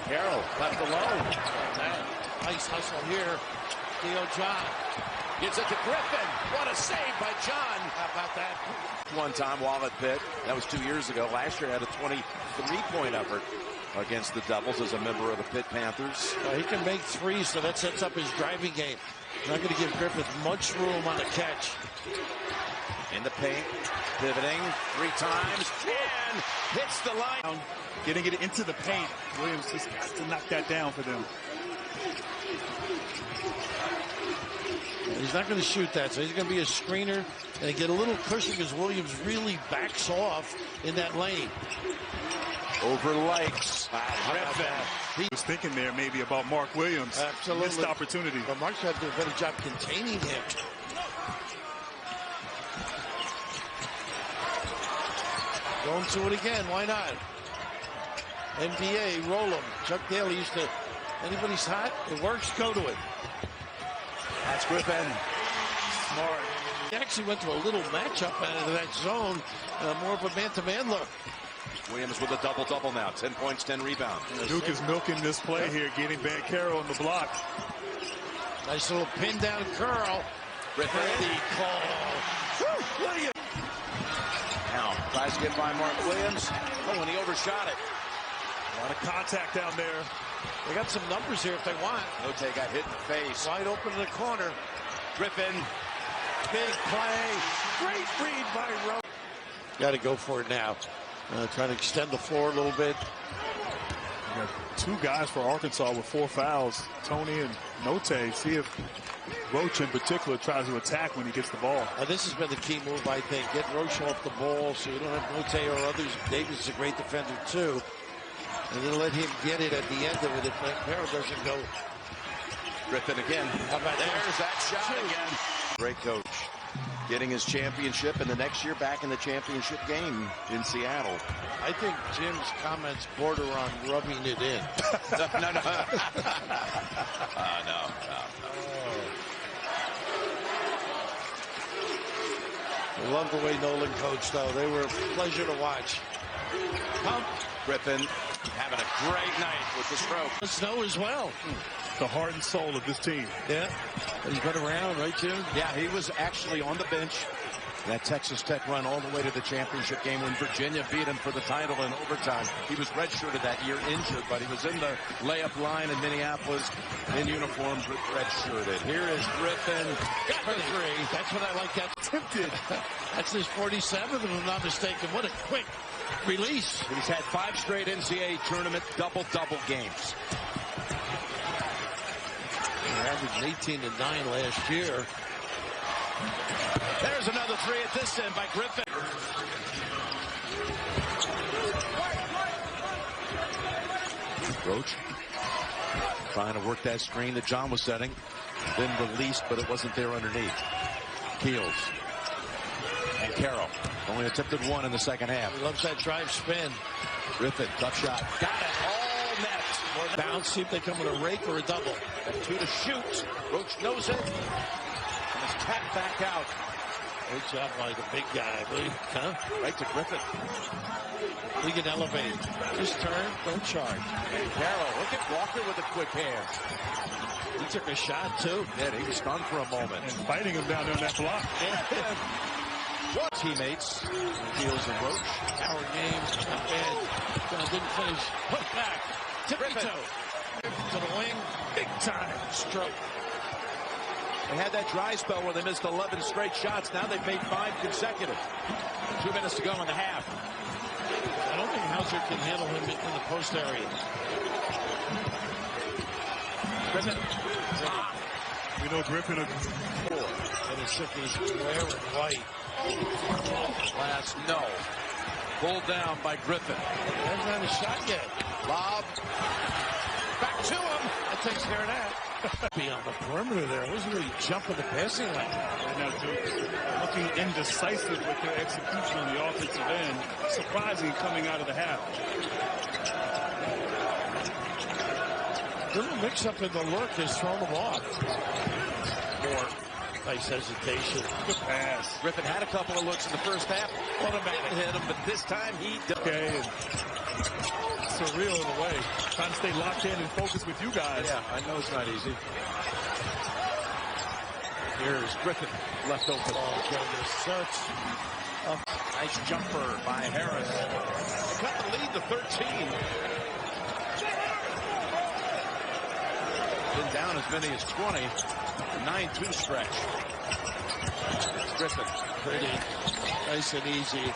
Carroll left alone. Nice hustle here. Theo John gives it to Griffin. What a save by John. How about that? One time while at Pitt. That was 2 years ago. Last year had a 23-point effort against the Devils as a member of the Pitt Panthers. He can make threes, so that sets up his driving game. Not going to give Griffin much room on the catch. In the paint, pivoting 3 times, and hits the line. Getting it into the paint. Williams just has to knock that down for them. He's not going to shoot that, so he's going to be a screener and get a little cushion because Williams really backs off in that lane. Over Likes. Griffin. He was thinking there maybe about Mark Williams. Absolutely. Missed opportunity. But Mark's had to do a better job containing him. Going to it again. Why not? NBA, roll him. Chuck Daly used to, anybody's hot, it works, go to it. That's Griffin. Smart. He actually went to a little matchup out of that zone, more of a man-to-man look. Williams with a double-double now. 10 points, 10 rebounds. Duke is milking this play here, getting Van Carroll on the block. Nice little pin-down curl. Griffin. Pretty call. Williams. Now, tries to get by Mark Williams. Oh, and he overshot it. A lot of contact down there. They got some numbers here if they want. Note got hit in the face. Wide open in the corner. Griffin. Big play. Great read by Rowe. Got to go for it now. Trying to extend the floor a little bit. We got 2 guys for Arkansas with 4 fouls. Tony and Note. See if Roach in particular tries to attack when he gets the ball. This has been the key move, I think. Get Roach off the ball so you don't have Note or others. Davis is a great defender, too. And then let him get it at the end of it if Carroll doesn't go. Griffin again. How about There's that shot again. Great coach. Getting his championship, and the next year back in the championship game in Seattle. I think Jim's comments border on rubbing it in. No. No. I love the way Nolan coached, though. They were a pleasure to watch. Pump. Griffin having a great night with the stroke. Snow as well. The heart and soul of this team. Yeah. He's been around, right, Jim? Yeah, he was actually on the bench. That Texas Tech run all the way to the championship game when Virginia beat him for the title in overtime. He was redshirted that year, injured, but he was in the layup line in Minneapolis in uniform, redshirted. Here is Griffin. Got the 3. That's what I like. That Tempted. That's his 47th, if I'm not mistaken. What a quick release. He's had 5 straight NCAA tournament double-double games. He averaged 18 and 9 last year. There's another 3 at this end by Griffin. Roach trying to work that screen that John was setting. Been released, but it wasn't there underneath. Keels. And Carroll only attempted 1 in the second half. He loves that drive spin. Griffin, tough shot. Got it. All net. Bounce, see if they come with a rake or a double. 2 to shoot. Roach knows it. And it's tapped back out. Great job by the big guy, I believe. Huh? Right to Griffin. He can elevate. Just turn, don't charge. And Carroll, look at Walker with a quick hand. He took a shot, too. Yeah, he was stunned for a moment. And fighting him down there on that block. What? Teammates, Keels and Roach. Our game, and didn't finish. Put back. Tippy toe. To the wing. Big time stroke. They had that dry spell where they missed 11 straight shots. Now they've made 5 consecutive. 2 minutes to go in the half. I don't think Hauser can handle him in the post area. Griffin. We know Griffin. And his shift is wearing white. Last, no. Pulled down by Griffin. Hasn't had a shot yet. Lob. Back to him. That takes care of that. Be on the perimeter there. It wasn't really jumping the passing lane. And now Duke looking indecisive with their execution on the offensive end. Surprising coming out of the half. Little mix-up in the look has thrown them off. Moore Nice hesitation. Good pass. Griffin had a couple of looks in the first half. Automatic hit him, but this time he does. Okay, and surreal in a way. Trying to stay locked in and focused with you guys. Yeah, I know it's not easy. Here's Griffin left open. Oh, goodness. Such Nice jumper by Harris. Cut the lead to 13. Been down as many as 20. 9-2 stretch. Griffin. pretty nice and easy.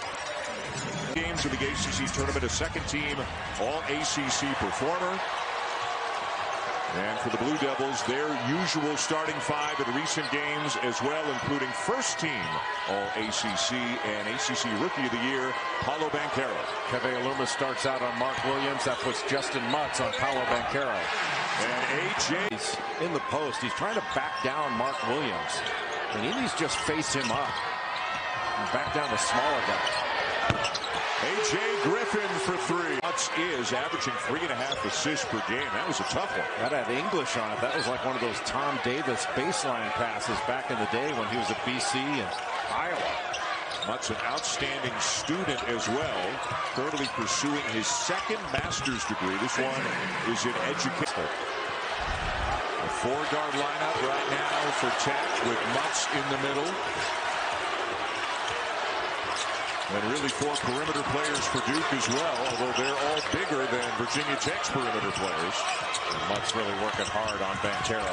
Games of the ACC tournament, a second team All-ACC performer. And for the Blue Devils, their usual starting five in recent games as well, including first team All-ACC and ACC Rookie of the Year, Paolo Banchero. Keve Loomis starts out on Mark Williams. That puts Justin Mutz on Paolo Banchero. And A.J. in the post. He's trying to back down Mark Williams. And he needs to just face him up. And back down the smaller guy. A.J. Griffin for three. Mutz is averaging 3.5 assists per game. That was a tough one. That had English on it. That was like one of those Tom Davis baseline passes back in the day when he was at BC and Iowa. Mutz, an outstanding student as well, currently pursuing his second master's degree. This one is in education. A four-guard lineup right now for Tech with Mutz in the middle. And really four perimeter players for Duke as well, although they're all bigger than Virginia Tech's perimeter players. And Mutz really working hard on Banchero.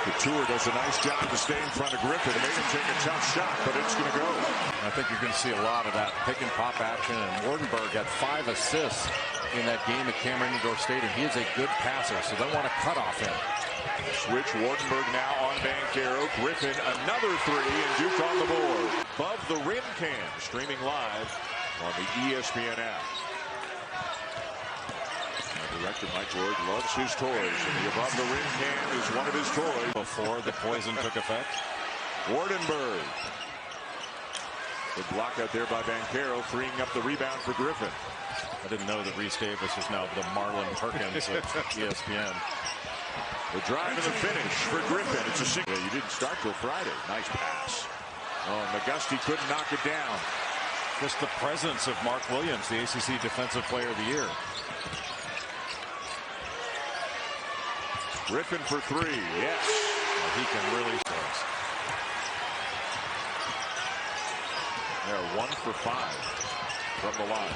Couture does a nice job to stay in front of Griffin. Made him take a tough shot, but it's going to go. I think you're going to see a lot of that pick and pop action. And Wardenberg had 5 assists in that game at Cameron Indoor Stadium. He is a good passer, so they want to cut off him. Switch. Wardenberg now on Banchero. Griffin another three, and Duke on the board. Above the Rim Cam, streaming live on the ESPN app. Director Mike Lloyd loves his toys, and the Above the Rim Cam is one of his toys. Before the poison took effect. Wardenberg. Good block out there by Banchero, freeing up the rebound for Griffin. I didn't know that Reese Davis is now the Marlon Perkins of ESPN. The drive and the finish for Griffin. It's a single. Yeah, you didn't start till Friday. Nice pass. Oh, McGusty couldn't knock it down. Just the presence of Mark Williams, the ACC Defensive Player of the Year. Griffin for three. Yes. Well, he can really score. They're 1 for 5 from the line.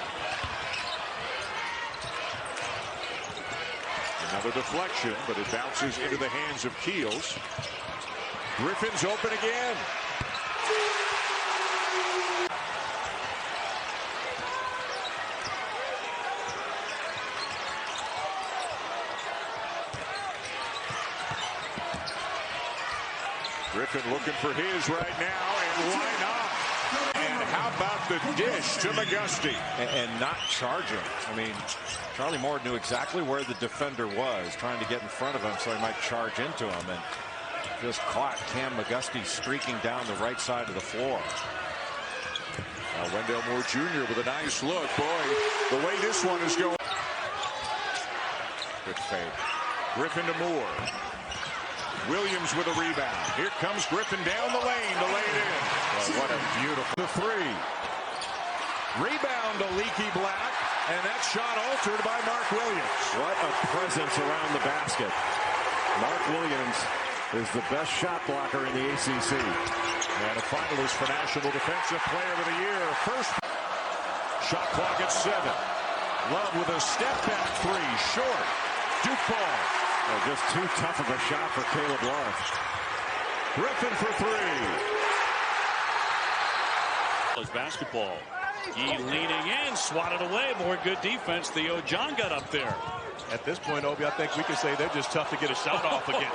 Another deflection, but it bounces into the hands of Keels. Griffin's open again. Griffin looking for his right now, and why not? And how about the dish to McGusty? And not charging. I mean, Charlie Moore knew exactly where the defender was, trying to get in front of him so he might charge into him, and just caught Cam McGusty streaking down the right side of the floor. Now Wendell Moore Jr. with a nice look. Boy, the way this one is going. Good fade. Griffin to Moore. Williams with a rebound. Here comes Griffin down the lane to lay it in. Well, what a beautiful. The three. Rebound to Leaky Black. And that shot altered by Mark Williams. What a presence around the basket. Mark Williams is the best shot blocker in the ACC. And a finalist for National Defensive Player of the Year. First shot clock at 7. Love with a step back three. Short. Duke ball. Oh, just too tough of a shot for Caleb Love. Griffin for three. Basketball. He leaning in, swatted away. More good defense. Theo John got up there. At this point, Obi, I think we can say they're just tough to get a shot off again.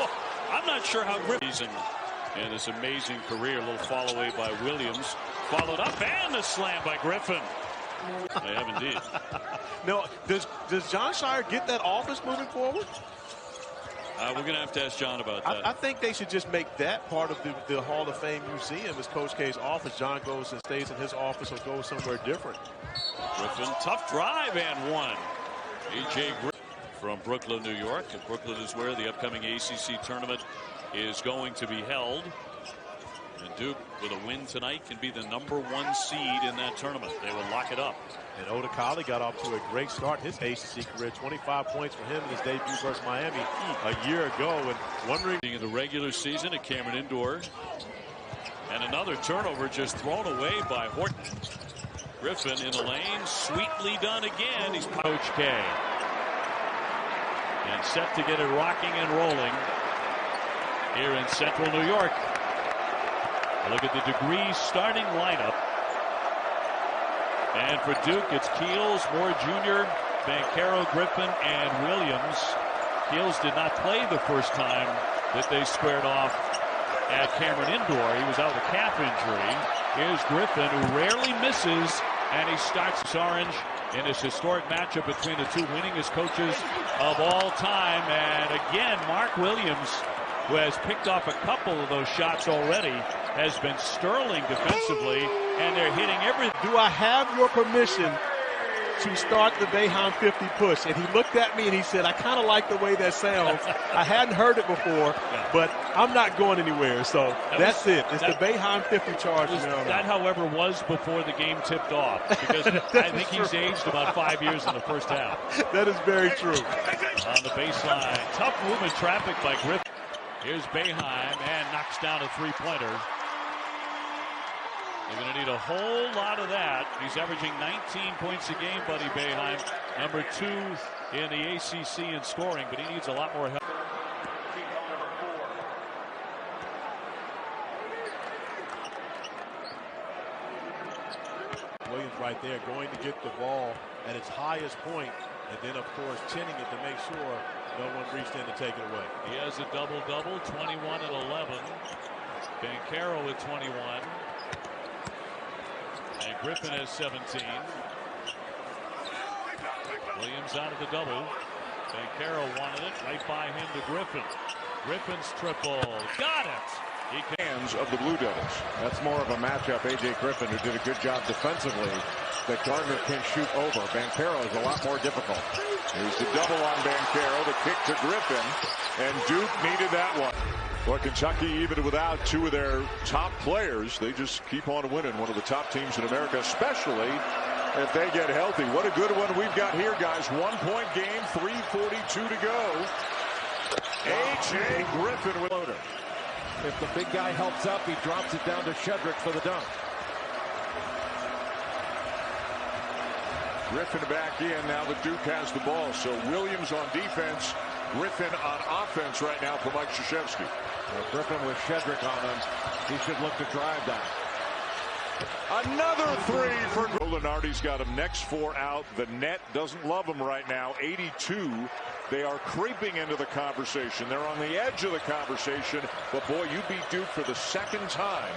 I'm not sure how Griffin and his amazing career. A little follow away by Williams. Followed up and the slam by Griffin. They have indeed. No, does John Shire get that office moving forward? We're going to have to ask John about that. I think they should just make that part of the Hall of Fame museum as Coach K's office. John goes and stays in his office or goes somewhere different. Griffin, tough drive and one. A.J. Griffin from Brooklyn, New York. And Brooklyn is where the upcoming ACC tournament is going to be held. And Duke, with a win tonight, can be the #1 seed in that tournament. They will lock it up. And Odekale got off to a great start in his ACC career. 25 points for him in his debut versus Miami a year ago. And wondering in the regular season at Cameron Indoor. And another turnover just thrown away by Horton. Griffin in the lane, sweetly done again. He's Coach K. And set to get it rocking and rolling here in Central New York. Look at the Degree starting lineup. And for Duke, it's Keels, Moore Jr., Banchero, Griffin, and Williams. Keels did not play the first time that they squared off at Cameron Indoor. He was out with a calf injury. Here's Griffin, who rarely misses, and he starts orange in this historic matchup between the two winningest coaches of all time. And again, Mark Williams, who has picked off a couple of those shots already, has been sterling defensively, and they're hitting everything. do I have your permission to start the Boeheim 50 push? And he looked at me and he said, I kind of like the way that sounds. I hadn't heard it before, but I'm not going anywhere. So that's it. It's the Boeheim 50 charge. That, however, was before the game tipped off, because I think he's aged about 5 years in the first half. That is very true. On the baseline, tough movement traffic by Griffin. Here's Boeheim, and knocks down a three-pointer. They're going to need a whole lot of that. He's averaging 19 points a game, Buddy Boeheim. #2 in the ACC in scoring, but he needs a lot more help. Williams right there going to get the ball at its highest point, and then, of course, chinning it to make sure no one reached in to take it away. He has a double-double, 21 and 11. Banchero at 21. And Griffin has 17. Williams out of the double. Banchero wanted it. Right by him to Griffin. Griffin's triple. Got it. Hands of the Blue Devils. That's more of a matchup. A.J. Griffin, who did a good job defensively, that Gardner can shoot over. Banchero is a lot more difficult. Here's the double on Banchero, the kick to Griffin, and Duke needed that one. Well, Kentucky, even without two of their top players, they just keep on winning. One of the top teams in America, especially if they get healthy. What a good one we've got here, guys. 1-point game, 3:42 to go. A.J. Griffin with loader. If the big guy helps up, he drops it down to Shedrick for the dunk. Griffin back in. Now that Duke has the ball. So Williams on defense, Griffin on offense right now for Mike Krzyzewski. Well, Griffin with Shedrick on him. He should look to drive that. Another three for Molinardi's got him next 4 out. The net doesn't love him right now. 82. They are creeping into the conversation. They're on the edge of the conversation. But boy, you beat Duke for the second time.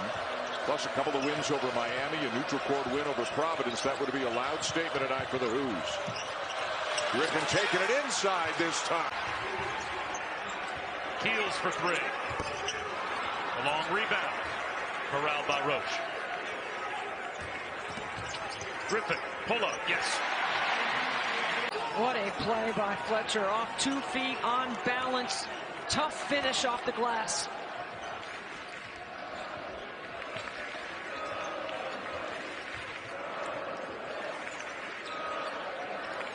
Plus a couple of wins over Miami, a neutral court win over Providence. That would be a loud statement tonight for the Hoos. Griffin taking it inside this time. Keels for three. A long rebound. Corralled by Roach. Griffin, pull up, yes. What a play by Fletcher. Off 2 feet, on balance. Tough finish off the glass.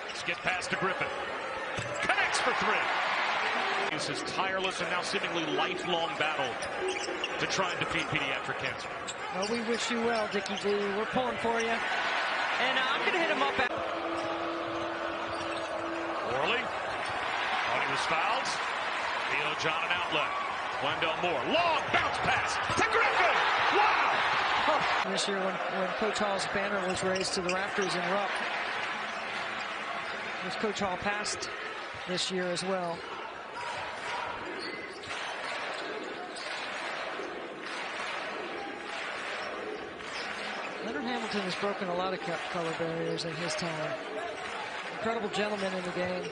Let's get past to Griffin. Connects for three. It's his tireless and now seemingly lifelong battle to try and defeat pediatric cancer. Well, we wish you well, Dickie D. We're pulling for you. And I'm going to hit him up. Worley. When he was fouled. Theo John an outlet. Wendell Moore. Long bounce pass to Griffin. Wow. This year when Coach Hall's banner was raised to the rafters in Rupp. Was Coach Hall passed this year as well. Leonard Hamilton has broken a lot of color barriers in his time. Incredible gentleman in the game.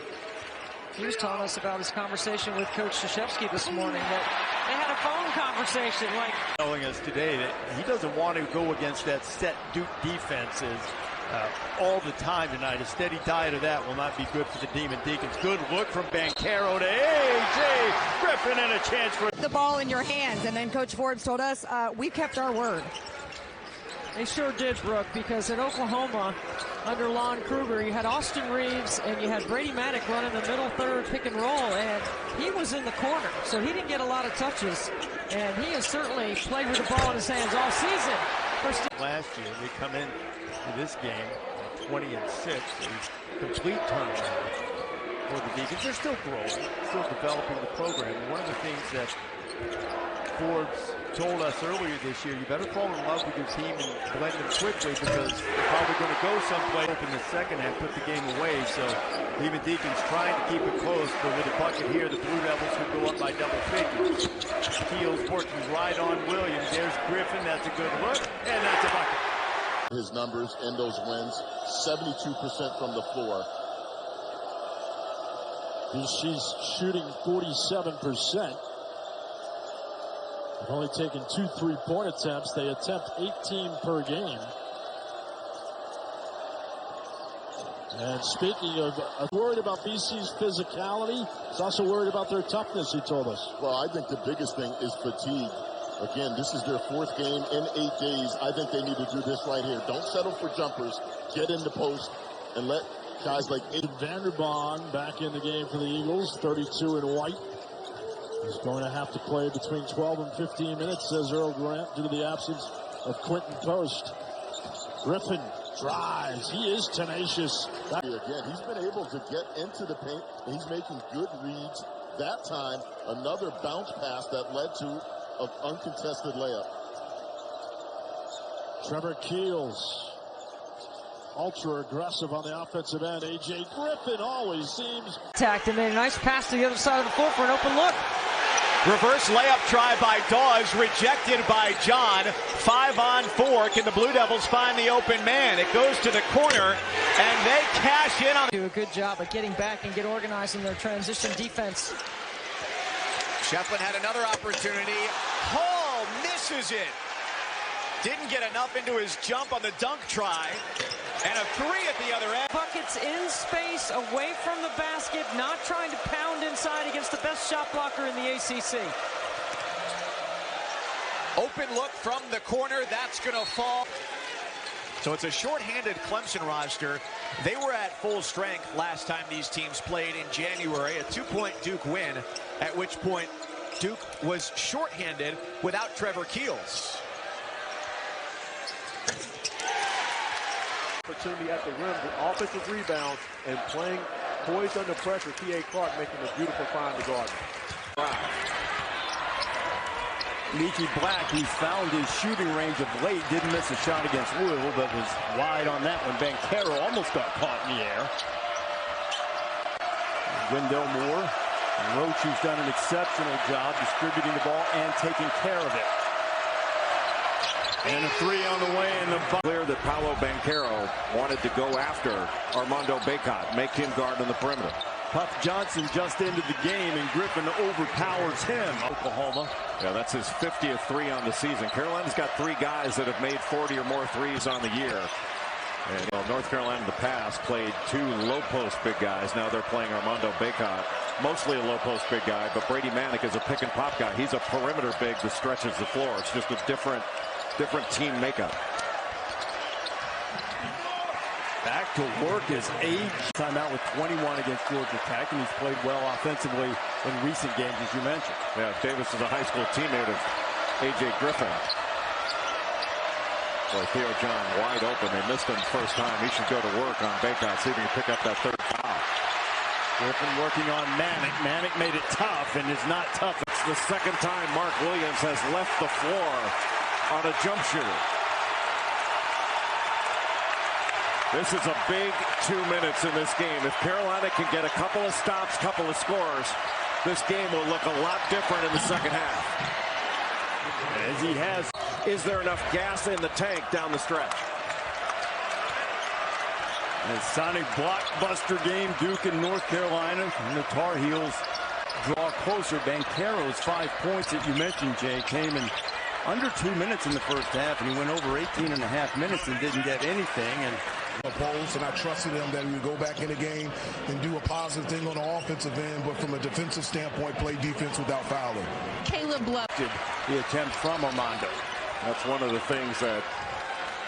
He was telling us about his conversation with Coach Krzyzewski this morning, that they had a phone conversation. Like telling us today that he doesn't want to go against that set Duke defense all the time tonight. A steady diet of that will not be good for the Demon Deacons. Good look from Banchero to A.J. Griffin, and a chance for the ball in your hands. And then Coach Forbes told us we kept our word. They sure did, Brooke, because at Oklahoma, under Lon Kruger, you had Austin Reeves and you had Brady Maddock running the middle third pick and roll, and he was in the corner, so he didn't get a lot of touches. And he has certainly played with the ball in his hands all season. Last year, they come in to this game 20-6, a complete turnaround for the Deacons. They're still growing, still developing the program. And one of the things that Forbes told us earlier this year, you better fall in love with your team and blend them quickly, because they're probably going to go someplace in the second half, put the game away. So Demon Deacons trying to keep it close, but with a bucket here, the Blue Devils would go up by double figures. Keels working right on Williams. There's Griffin. That's a good look, and that's a bucket. His numbers in those wins, 72% from the floor. She's shooting 47%. They've only taken 2 3-point attempts. They attempt 18 per game. And speaking of worried about BC's physicality, he's also worried about their toughness, he told us. Well, I think the biggest thing is fatigue. Again, this is their 4th game in 8 days. I think they need to do this right here. Don't settle for jumpers. Get in the post and let guys like Vanderbaan back in the game for the Eagles, 32 in white. He's going to have to play between 12 and 15 minutes, says Earl Grant, due to the absence of Quentin Post. Griffin drives. He is tenacious. Again, he's been able to get into the paint, and he's making good reads. That time, another bounce pass that led to an uncontested layup. Trevor Keels, ultra aggressive on the offensive end. A.J. Griffin always seems attacked and made a nice pass to the other side of the floor for an open look. Reverse layup try by Dawes, rejected by John. 5-on-4. Can the Blue Devils find the open man? It goes to the corner, and they cash in on. Do a good job at getting back and get organized in their transition defense. Shefflin had another opportunity. Hall misses it. Didn't get enough into his jump on the dunk try. And a 3 at the other end. Buckets in space, away from the basket, not trying to pound inside against the best shot blocker in the ACC. Open look from the corner. That's going to fall. So it's a shorthanded Clemson roster. They were at full strength last time these teams played in January. A 2-point Duke win, at which point Duke was shorthanded without Trevor Keels. Opportunity at the rim, the offensive rebound, and playing poised under pressure. T.A. Clark making a beautiful find to guard. Leaky Black, he's found his shooting range of late. Didn't miss a shot against Louisville, but was wide on that one. Banchero almost got caught in the air. Wendell Moore. Roach, who's done an exceptional job distributing the ball and taking care of it. And a 3 on the way in the clear that Paolo Banchero wanted to go after Armando Bacot, make him guard on the perimeter. Puff Johnson just into the game, and Griffin overpowers him. Oklahoma. Yeah, that's his 50th 3 on the season. Carolina's got 3 guys that have made 40 or more threes on the year. And North Carolina in the past played 2 low post big guys. Now they're playing Armando Bacot, mostly a low post big guy, but Brady Manick is a pick and pop guy. He's a perimeter big that stretches the floor. It's just a different team makeup. Back to work is Age. Timeout with 21 against Georgia Tech, and he's played well offensively in recent games, as you mentioned. Yeah, Davis is a high school teammate of A.J. Griffin. Boy, Theo John wide open. They missed him first time. He should go to work on Bacot, see if he can pick up that 3rd foul. Griffin working on Manick. Manick made it tough, and is not tough. It's the 2nd time Mark Williams has left the floor on a jump shooter. This is a big 2 minutes in this game. If Carolina can get a couple of stops, couple of scores, this game will look a lot different in the second half. As he has. Is there enough gas in the tank down the stretch? A Sonic blockbuster game, Duke and North Carolina. And the Tar Heels draw closer. Banchero's 5 points that you mentioned, Jay, came in under 2 minutes in the first half, and he went over 18 and a half minutes and didn't get anything. And Opposed, and I trusted him that he would go back in the game and do a positive thing on the offensive end, but from a defensive standpoint, play defense without fouling. Caleb Love. The attempt from Armando. That's one of the things that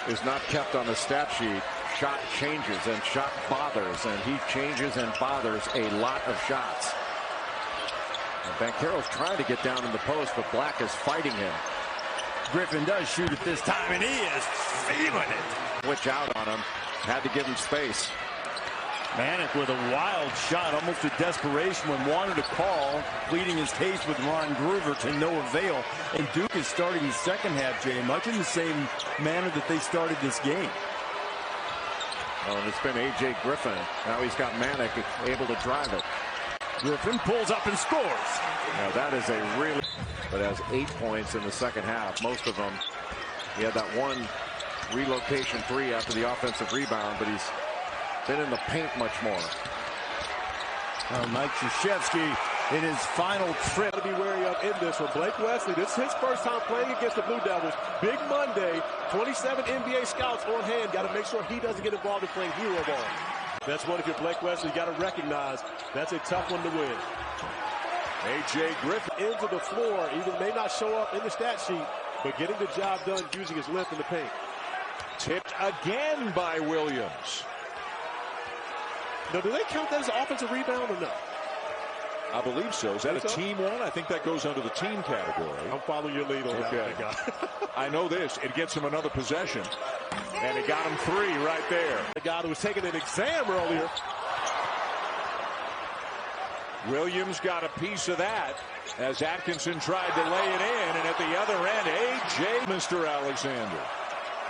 is not kept on the stat sheet. Shot changes and shot bothers, and he changes and bothers a lot of shots. Banchero's trying to get down in the post, but Black is fighting him. Griffin does shoot it this time, and he is feeling it. Switch out on him. Had to give him space. Manek with a wild shot, almost to desperation when wanted to call, pleading his case with Ron Groover to no avail. And Duke is starting the second half, Jay, much in the same manner that they started this game. Oh, and it's been A.J. Griffin. Now he's got Manek able to drive it. Griffin pulls up and scores. Now that is a really, but has 8 points in the second half. Most of them, he had that one relocation three after the offensive rebound, but he's been in the paint much more. Well, Mike Krzyzewski in his final trip. To be wary of in this one. Blake Wesley, this is his first time playing against the Blue Devils. Big Monday, 27 NBA scouts on hand. Got to make sure he doesn't get involved in playing hero ball. That's one if you're Blake Wesley, you got to recognize that's a tough one to win. A.J. Griffin into the floor, even may not show up in the stat sheet, but getting the job done using his length in the paint. tipped again by Williams. Now, do they count that as an offensive rebound or no? I believe so. Is that a team one? I think that goes under the team category. I'm following your lead on that. I know this. It gets him another possession. And it got him three right there. The guy who was taking an exam earlier. Williams got a piece of that as Atkinson tried to lay it in. And at the other end, A.J. Mr. Alexander.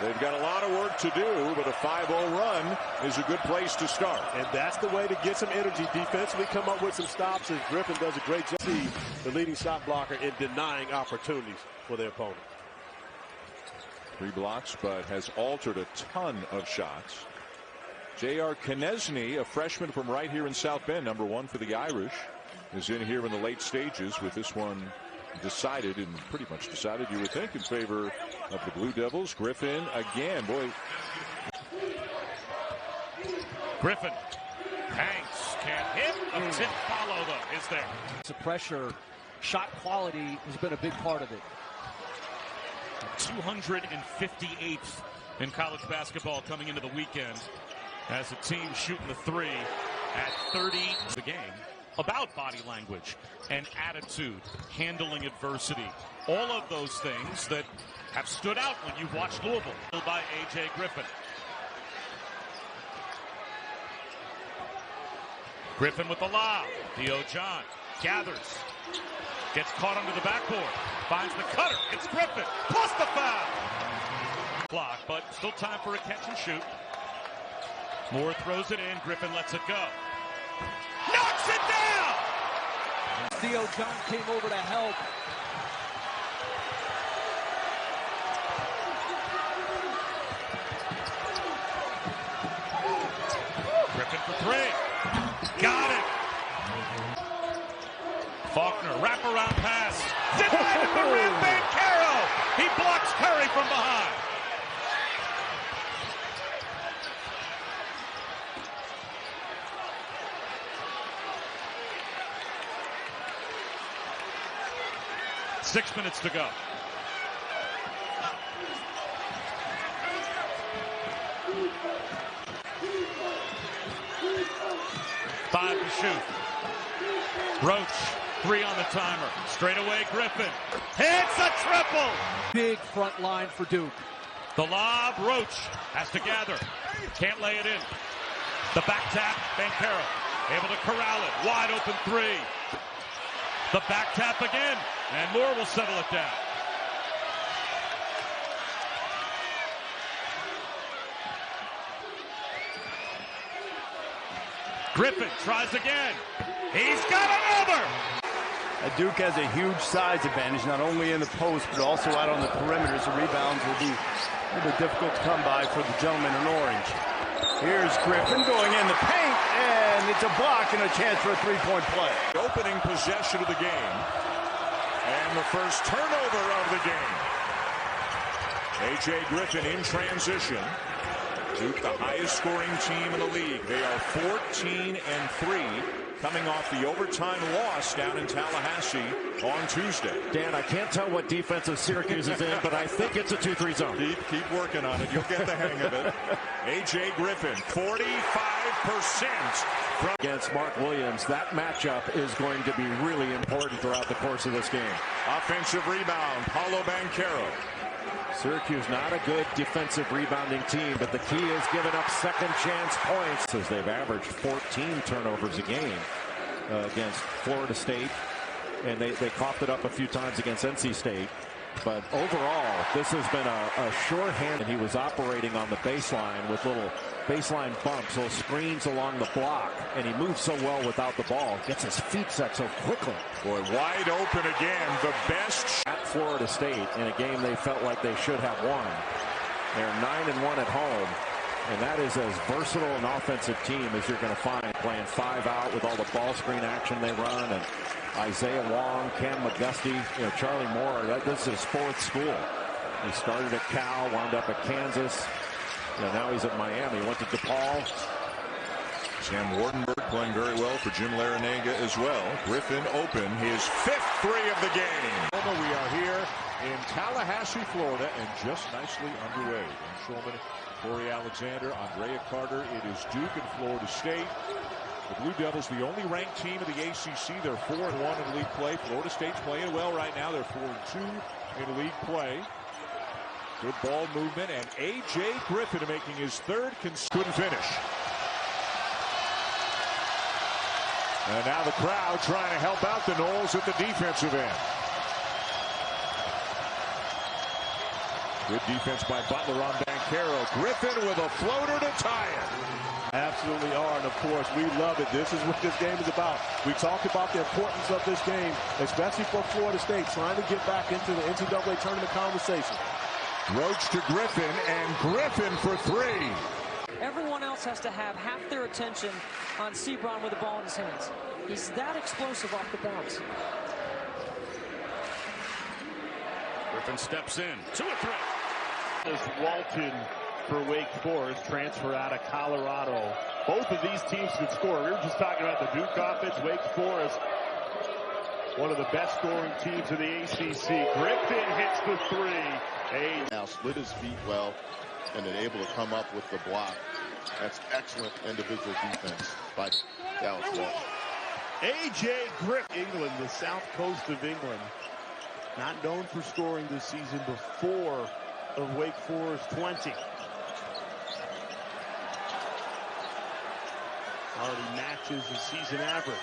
They've got a lot of work to do, but a 5-0 run is a good place to start. And that's the way to get some energy defensively, come up with some stops, and Griffin does a great job. See the leading shot blocker in denying opportunities for their opponent. 3 blocks, but has altered a ton of shots. J.R. Knesny, a freshman from right here in South Bend, #1 for the Irish, is in here in the late stages with this one decided, and pretty much decided, you would think, in favor of the Blue Devils. Griffin again, boy. Griffin hangs, can't hit. A tip follow though is there. The pressure, shot quality has been a big part of it. 258th in college basketball coming into the weekend as a team shooting the three at 30 the game. About body language and attitude, handling adversity, all of those things that have stood out when you've watched Louisville. By A.J. Griffin. Griffin with the lob. Theo John gathers, gets caught under the backboard, finds the cutter. It's Griffin plus the foul. Block, but still time for a catch and shoot. Moore throws it in. Griffin lets it go. Knocks it down! Theo John came over to help. Griffin for three. Got it. Faulkner, wraparound pass. Denied at the rim, Banchero. He blocks Curry from behind. Six minutes to go. Five to shoot. Roach, 3 on the timer. Straight away, Griffin. Hits a triple. Big front line for Duke. The lob, Roach has to gather. Can't lay it in. The back tap, Banchero able to corral it. Wide open 3. The back tap again, and Moore will settle it down. Griffin tries again. He's got another! Duke has a huge size advantage, not only in the post, but also out on the perimeters. The rebounds will be a little bit difficult to come by for the gentleman in orange. Here's Griffin going in the paint, and it's a block and a chance for a three-point play. Opening possession of the game, and the first turnover of the game. A.J. Griffin in transition. Duke, the highest scoring team in the league. They are 14-3, coming off the overtime loss down in Tallahassee on Tuesday. Dan, I can't tell what defensive Syracuse is in, but I think it's a 2-3 zone. Keep working on it. You'll get the hang of it. A.J. Griffin, 45% from against Mark Williams. That matchup is going to be really important throughout the course of this game. Offensive rebound, Paulo Banchero. Syracuse not a good defensive rebounding team, but the key is giving up second chance points as they've averaged 14 turnovers a game against Florida State, and they coughed it up a few times against NC State. But overall, this has been a sure hand, and he was operating on the baseline with little baseline bumps, little screens along the block, and he moves so well without the ball, gets his feet set so quickly. Boy, wide open again, the best at Florida State in a game they felt like they should have won. They're 9-1 at home, and that is as versatile an offensive team as you're going to find, playing 5 out with all the ball screen action they run, and Isaiah Wong, Cam McGusty, Charlie Moore. This is his 4th school. He started at Cal, wound up at Kansas. Now he's at Miami. Went to DePaul. Sam Wardenberg playing very well for Jim Larinaga as well. Griffin open, his 5th 3 of the game. We are here in Tallahassee, Florida, and just nicely underway. Dan Shulman, Corey Alexander, Andrea Carter. It is Duke and Florida State. The Blue Devils, the only ranked team in the ACC. They're 4-1 in league play. Florida State's playing well right now. They're 4-2 in league play. Good ball movement, and A.J. Griffin making his 3rd couldn't finish. And now the crowd trying to help out the Noles at the defensive end. Good defense by Butler on Banchero. Griffin with a floater to tie it. Absolutely are, and of course we love it. This is what this game is about. We talked about the importance of this game, especially for Florida State, trying to get back into the NCAA tournament conversation. Roach to Griffin, and Griffin for 3. Everyone else has to have half their attention on Sebron with the ball in his hands. He's that explosive off the bounce. Griffin steps in. 2 or 3. This Walton for Wake Forest, transfer out of Colorado. Both of these teams could score. We were just talking about the Duke offense. Wake Forest, one of the best scoring teams in the ACC. Griffin hits the 3. Now split his feet well and then able to come up with the block. That's excellent individual defense by Dallas Walton. A.J. Griffin, England, the south coast of England. Not known for scoring this season, before of Wake Forest 20. Already matches the season average.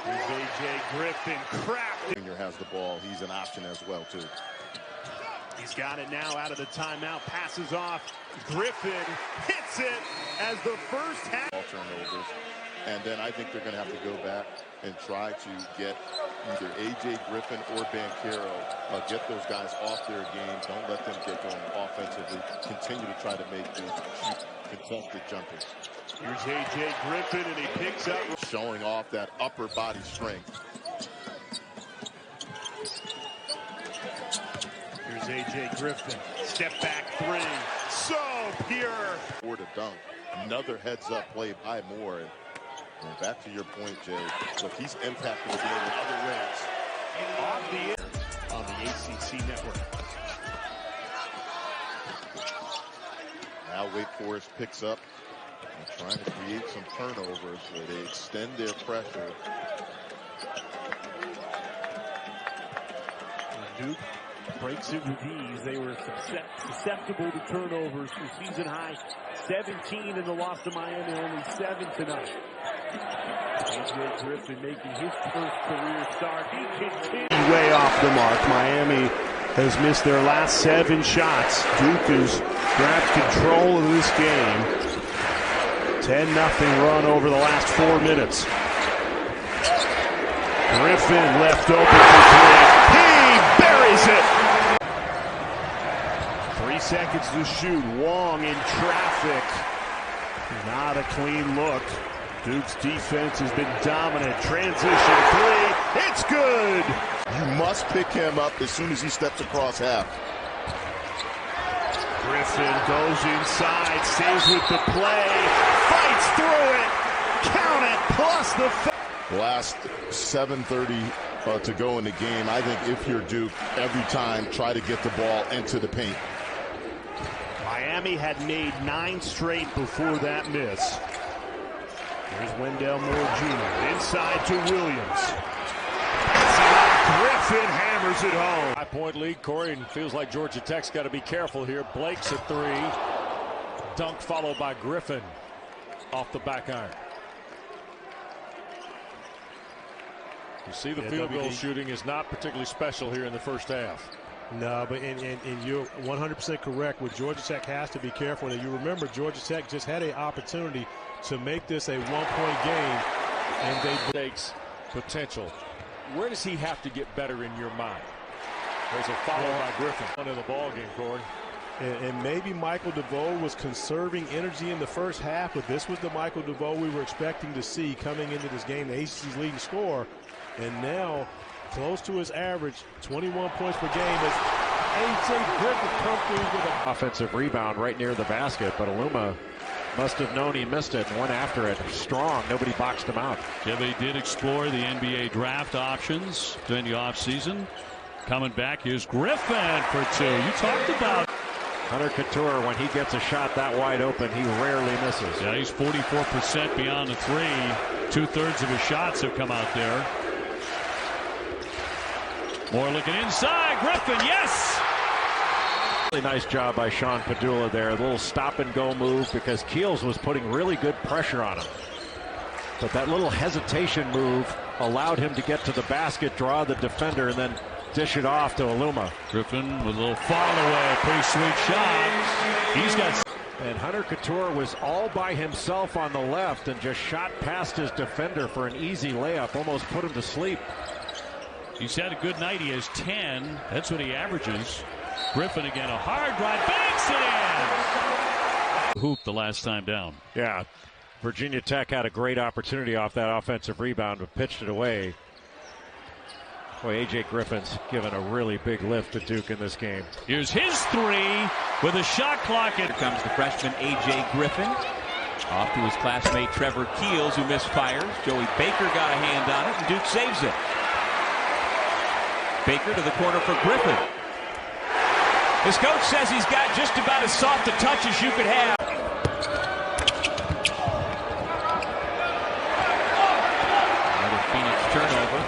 Here's A.J. Griffin, cracked. Junior has the ball. He's an option as well, too. He's got it now out of the timeout. Passes off. Griffin hits it as the first half. All turnovers. And then I think they're going to have to go back and try to get either A.J. Griffin or Banchero, get those guys off their game. Don't let them get going offensively. Continue to try to make these contested jumpers. Here's A.J. Griffin, and he picks up. Showing off that upper body strength. Here's A.J. Griffin. Step back 3. So pure. Or to dunk. Another heads-up play by Moore. And back to your point, Jay. Look, he's impacted the game in other ways. On the ACC network. Now Wake Forest picks up and trying to create some turnovers where they extend their pressure. Duke breaks it with ease. They were susceptible to turnovers from season high 17 in the loss to Miami, only 7 tonight. A.J. Griffin making his first career start. He continues way off the mark. Miami has missed their last 7 shots. Duke has grabbed control of this game. 10-0 run over the last 4 minutes. Griffin left open for 3. He buries it. 3 seconds to shoot. Wong in traffic. Not a clean look. Duke's defense has been dominant. Transition 3. It's good. You must pick him up as soon as he steps across half. Griffin goes inside, stays with the play, fights through it, count it, plus the last 7:30 to go in the game. I think if you're Duke, every time try to get the ball into the paint. Miami had made 9 straight before that miss. Here's Wendell Moore Jr. inside to Williams. Griffin hammers it home. 5-point lead, Corey, and feels like Georgia Tech's got to be careful here. Blake's at 3. Dunk followed by Griffin off the back iron. You see the field goal shooting is not particularly special here in the first half. No, but and you're 100% correct. With Georgia Tech has to be careful. And you remember Georgia Tech just had an opportunity to make this a 1-point game, and they takes potential. Where does he have to get better in your mind? There's a follow by Griffin in the ball game, Corey. And maybe Michael DeVoe was conserving energy in the first half, but this was the Michael DeVoe we were expecting to see coming into this game, the ACC's leading scorer. And now, close to his average, 21 points per game as A.J. Griffin comes through with an offensive rebound right near the basket, but Aluma must have known he missed it and went after it strong. Nobody boxed him out. Yeah, they did explore the NBA draft options during the offseason. Coming back, here's Griffin for 2. You talked about Hunter Couture, when he gets a shot that wide open, he rarely misses. Yeah, he's 44% beyond the 3. 2/3 of his shots have come out there. Moore looking inside. Griffin, yes! Really nice job by Sean Padula there. A little stop-and-go move because Keels was putting really good pressure on him. But that little hesitation move allowed him to get to the basket, draw the defender, and then dish it off to Aluma. Griffin with a little follow-away. Pretty sweet shot. He's got... And Hunter Couture was all by himself on the left and just shot past his defender for an easy layup. Almost put him to sleep. He's had a good night. He has 10. That's what he averages. Griffin again, a hard drive, banks it in. Hoop the last time down. Yeah, Virginia Tech had a great opportunity off that offensive rebound, but pitched it away. Boy, A.J. Griffin's given a really big lift to Duke in this game. Here's his 3 with a shot clock. Here comes the freshman A.J. Griffin. Off to his classmate Trevor Keels, who misfires. Joey Baker got a hand on it, and Duke saves it. Baker to the corner for Griffin. His coach says he's got just about as soft a touch as you could have. Another Phoenix turnover.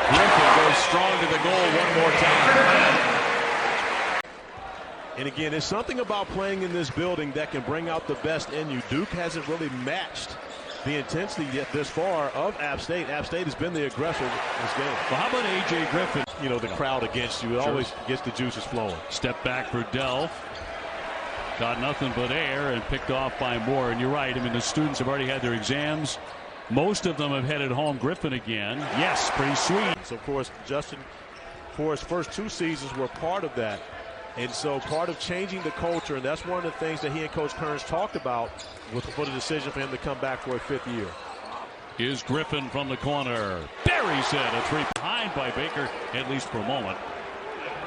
Griffin goes strong to the goal one more time. And again, there's something about playing in this building that can bring out the best in you. Duke hasn't really matched the intensity yet this far of App State. App State has been the aggressor in this game. Well, how about A.J. Griffin? You know, the crowd against you. It always gets the juices flowing. Step back for Delph. Got nothing but air and picked off by Moore. And you're right. I mean, the students have already had their exams. Most of them have headed home. Griffin again. Yes, pretty sweet. So, of course, Justin, for his first 2 seasons, were part of that. And so part of changing the culture, and that's one of the things that he and Coach Kearns talked about for the decision for him to come back for a 5th year. Here's Griffin from the corner. Buries it. A 3 behind by Baker, at least for a moment.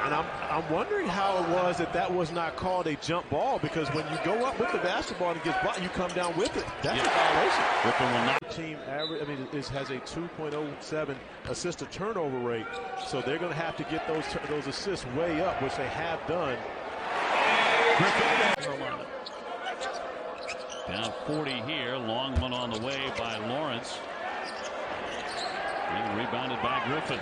And I'm wondering how it was that was not called a jump ball, because when you go up with the basketball and it gets blocked, you come down with it. That's a violation. Griffin will not. Team average, I mean, has a 2.07 assist to turnover rate, so they're going to have to get those assists way up, which they have done. Griffin down 40 here. Long one on the way by Lawrence. Being rebounded by Griffin.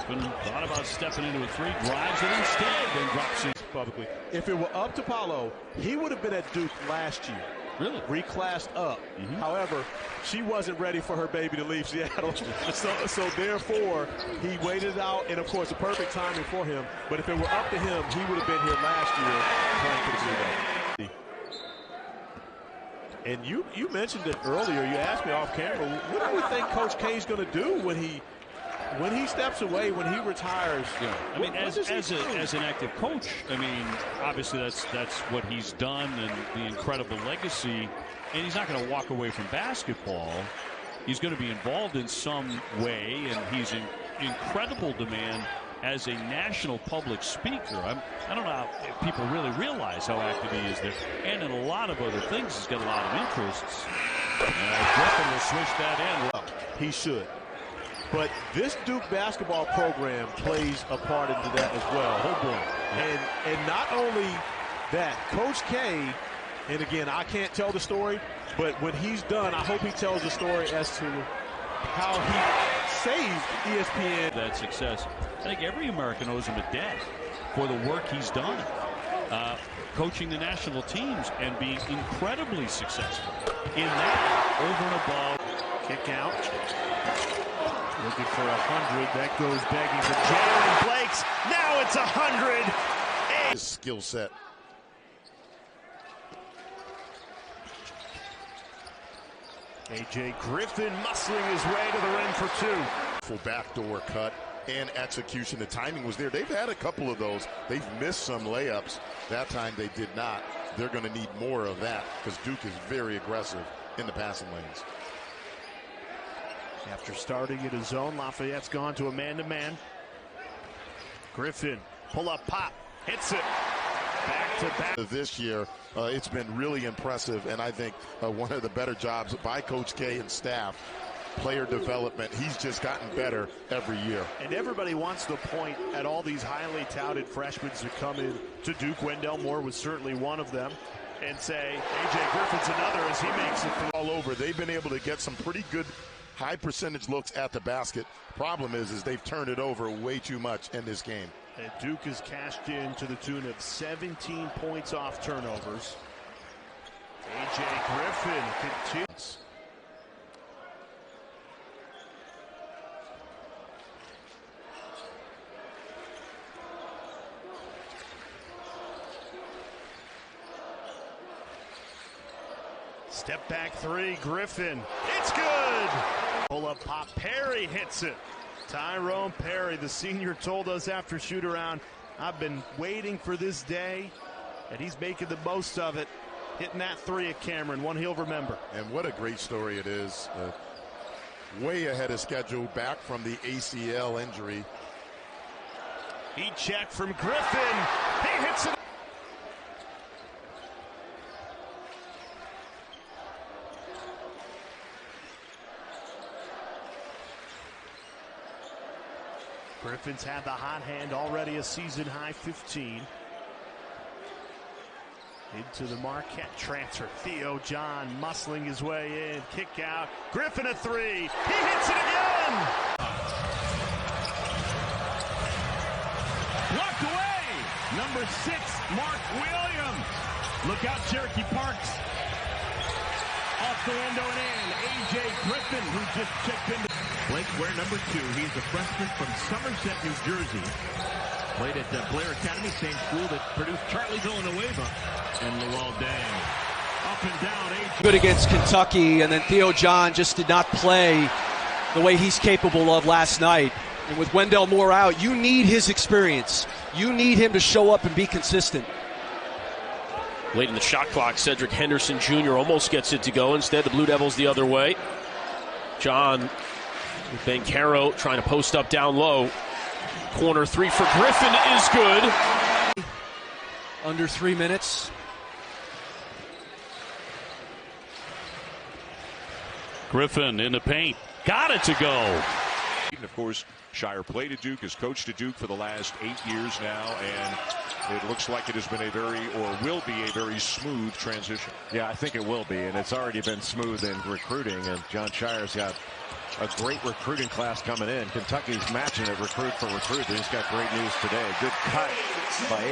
Griffin thought about stepping into a 3, drives it instead, then drops it publicly. If it were up to Paolo, he would have been at Duke last year. Really? Reclassed up. However, she wasn't ready for her baby to leave Seattle. so therefore, he waited out, and of course, the perfect timing for him. But if it were up to him, he would have been here last year playing for the Blue Devils. And you mentioned it earlier. You asked me off camera, what do we think Coach K is going to do when he steps away, when he retires? Yeah. I mean, as an active coach, I mean, obviously that's what he's done and the incredible legacy. And he's not going to walk away from basketball. he's going to be involved in some way, and he's in incredible demand as a national public speaker. I don't know if people really realize how active he is there. And in a lot of other things, he's got a lot of interests. Griffin will switch that in. He should. But this Duke basketball program plays a part into that as well. Oh, boy. And not only that, Coach K, and again, I can't tell the story, but when he's done, I hope he tells the story as to how he saved ESPN. That success. I think every American owes him a debt for the work he's done. Coaching the national teams and being incredibly successful in that over and above. Kick out. Looking for 100. That goes begging for Jalen Blakes. Now it's 100. His skill set. A.J. Griffin muscling his way to the rim for two. Full backdoor cut and execution. The timing was there. They've had a couple of those. They've missed some layups. That time they did not. They're going to need more of that because Duke is very aggressive in the passing lanes. After starting in his zone, Lafayette's gone to a man-to-man. Griffin, pull-up pop, hits it. Back-to-back. This year, it's been really impressive, and I think one of the better jobs by Coach K and staff. Player development, he's just gotten better every year. And everybody wants to point at all these highly touted freshmen to come in to Duke. Wendell Moore was certainly one of them. And say, A.J. Griffin's another as he makes it all over. They've been able to get some pretty good high percentage looks at the basket. Problem is they've turned it over way too much in this game. And Duke has cashed in to the tune of 17 points off turnovers. A.J. Griffin continues. Step back three, Griffin. It's good! Pull up pop, Perry hits it. Tyrone Perry, the senior, told us after shoot around, I've been waiting for this day, and he's making the most of it. Hitting that three at Cameron, one he'll remember. And what a great story it is. Way ahead of schedule, back from the ACL injury. He checked from Griffin. He hits it. Griffin's had the hot hand already, a season high 15. Into the Marquette transfer. Theo John muscling his way in. Kick out. Griffin a three. He hits it again. Blocked away. Number 6, Mark Williams. Look out, Cherokee Parks. Off the window and in. A.J. Griffin, who just checked into Blake Ware, number 2. He's a freshman from Somerset, New Jersey. Played at Blair Academy, same school that produced Charlie Villanueva and Luol Deng. Up and down, A.J. Good against Kentucky, and then Theo John just did not play the way he's capable of last night. And with Wendell Moore out, you need his experience. You need him to show up and be consistent. Late in the shot clock, Cedric Henderson Jr. almost gets it to go. Instead, the Blue Devils the other way. John Bancaro trying to post up down low. Corner three for Griffin is good. Under 3 minutes. Griffin in the paint. Got it to go. And of course, Shire played at Duke, has coached at Duke for the last 8 years now, and it looks like it has been a very, or will be a very smooth transition. Yeah, I think it will be, and it's already been smooth in recruiting, and John Shire's got a great recruiting class coming in. Kentucky's matching it recruit for recruit. They just got great news today. Good cut by